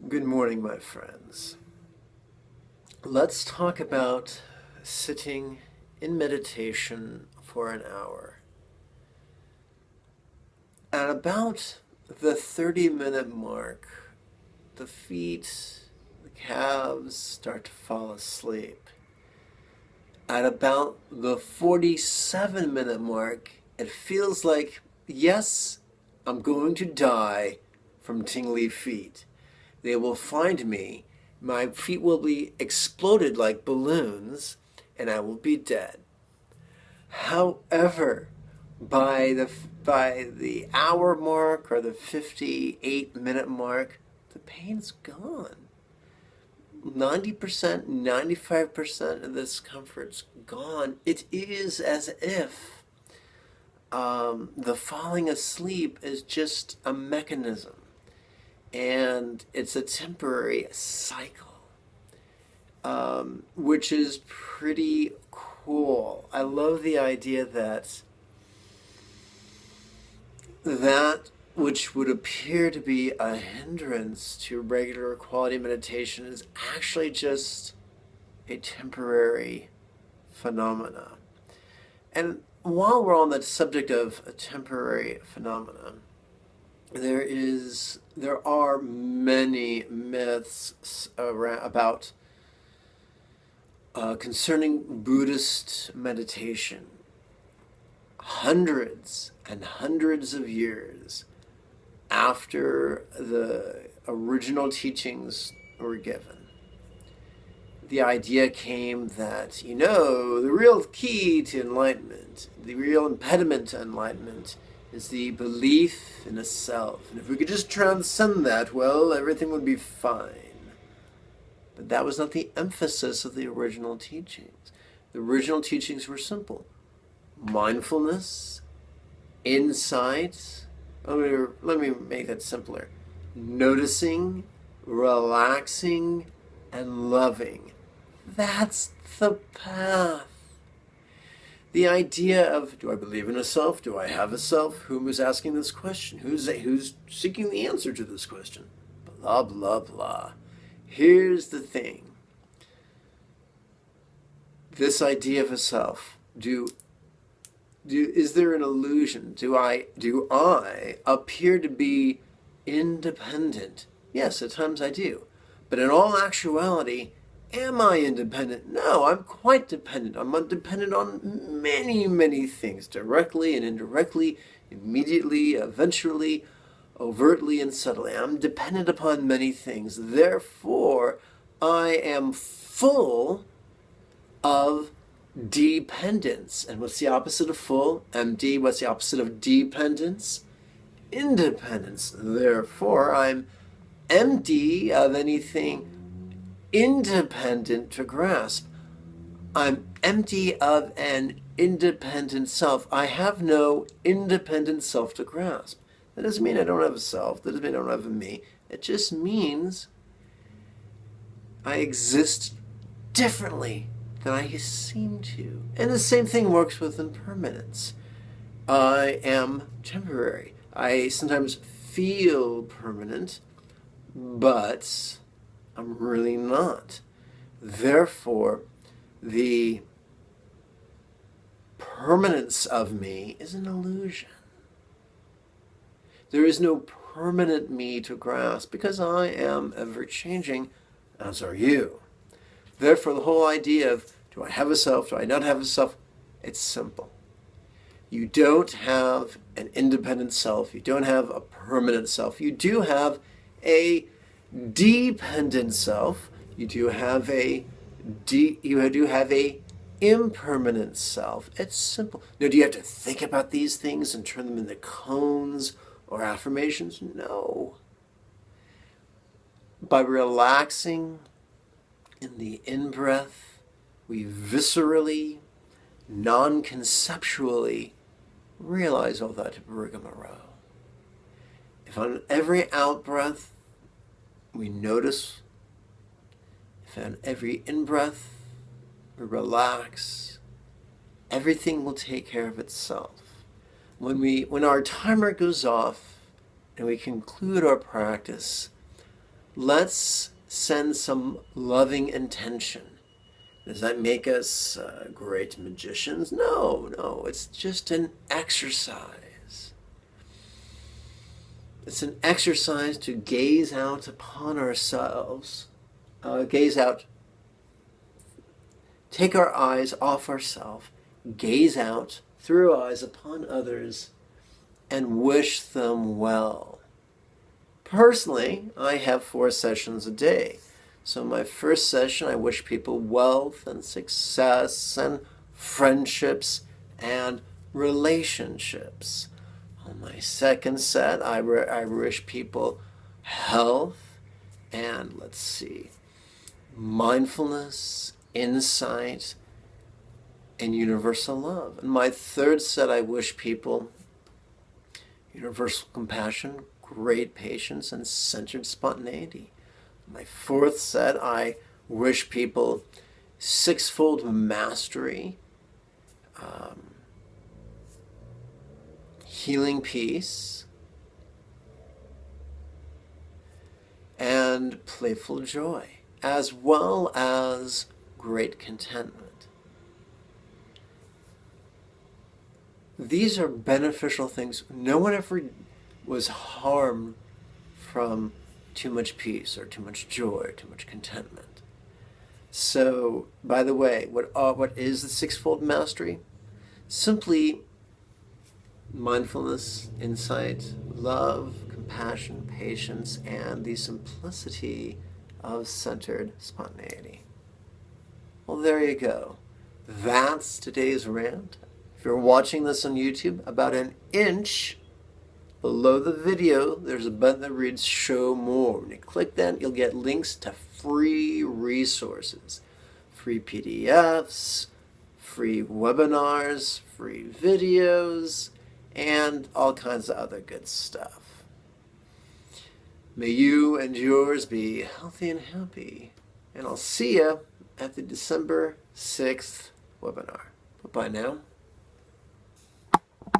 Good morning, my friends. Let's talk about sitting in meditation for an hour. At about the 30-minute mark, the feet, the calves start to fall asleep. At about the 47-minute mark, it feels like, yes, I'm going to die from tingly feet. They will find me, my feet will be exploded like balloons, and I will be dead. However, by the hour mark or the 58-minute mark, the pain's gone. 90%, 95% of the discomfort's gone. It is as if the falling asleep is just a mechanism. And it's a temporary cycle, which is pretty cool. I love the idea that which would appear to be a hindrance to regular quality meditation is actually just a temporary phenomena. And while we're on the subject of a temporary phenomena, there are many myths about concerning Buddhist meditation. Hundreds and hundreds of years after the original teachings were given, the idea came that, the real key to enlightenment, the real impediment to enlightenment, is the belief in a self. And if we could just transcend that, well, everything would be fine. But that was not the emphasis of the original teachings. The original teachings were simple. Mindfulness, insight. Let me make that simpler. Noticing, relaxing, and loving. That's the path. The idea of, do I believe in a self? Do I have a self? Whom is asking this question? Who's seeking the answer to this question? Blah, blah, blah. Here's the thing. This idea of a self, is there an illusion? Do I appear to be independent? Yes, at times I do. But in all actuality, am I independent? No, I'm quite dependent. I'm dependent on many, many things, directly and indirectly, immediately, eventually, overtly and subtly. I'm dependent upon many things. Therefore, I am full of dependence. And what's the opposite of full? Empty. What's the opposite of dependence? Independence. Therefore, I'm empty of anything independent to grasp. I'm empty of an independent self. I have no independent self to grasp. That doesn't mean I don't have a self. That doesn't mean I don't have a me. It just means I exist differently than I seem to. And the same thing works with impermanence. I am temporary. I sometimes feel permanent, but I'm really not. Therefore, the permanence of me is an illusion. There is no permanent me to grasp because I am ever-changing, as are you. Therefore, the whole idea of, do I have a self, do I not have a self, it's simple. You don't have an independent self. You don't have a permanent self. You do have a dependent self. You do have a impermanent self. It's simple. Now, do you have to think about these things and turn them into koans or affirmations? No. By relaxing in the in-breath, we viscerally, non-conceptually realize all that rigmarole. If on every out-breath we notice, if on every in-breath we relax, everything will take care of itself. When our timer goes off and we conclude our practice, let's send some loving intention. Does that make us great magicians? No, it's just an exercise. It's an exercise to gaze out upon ourselves, take our eyes off ourselves, gaze out through our eyes upon others, and wish them well. Personally, I have 4 sessions a day. So my first session, I wish people wealth and success and friendships and relationships. On my second set, I wish people health and, mindfulness, insight, and universal love. In my third set, I wish people universal compassion, great patience, and centered spontaneity. My fourth set, I wish people 6-fold mastery, healing peace, and playful joy, as well as great contentment. These are beneficial things. No one ever was harmed from too much peace or too much joy or too much contentment. So, by the way, what is the 6-fold mastery? Simply mindfulness, insight, love, compassion, patience, and the simplicity of centered spontaneity. Well, there you go. That's today's rant. If you're watching this on YouTube, about an inch below the video, there's a button that reads Show More. When you click that, you'll get links to free resources, free PDFs, free webinars, free videos, and all kinds of other good stuff. May you and yours be healthy and happy. And I'll see you at the December 6th webinar. Bye-bye now.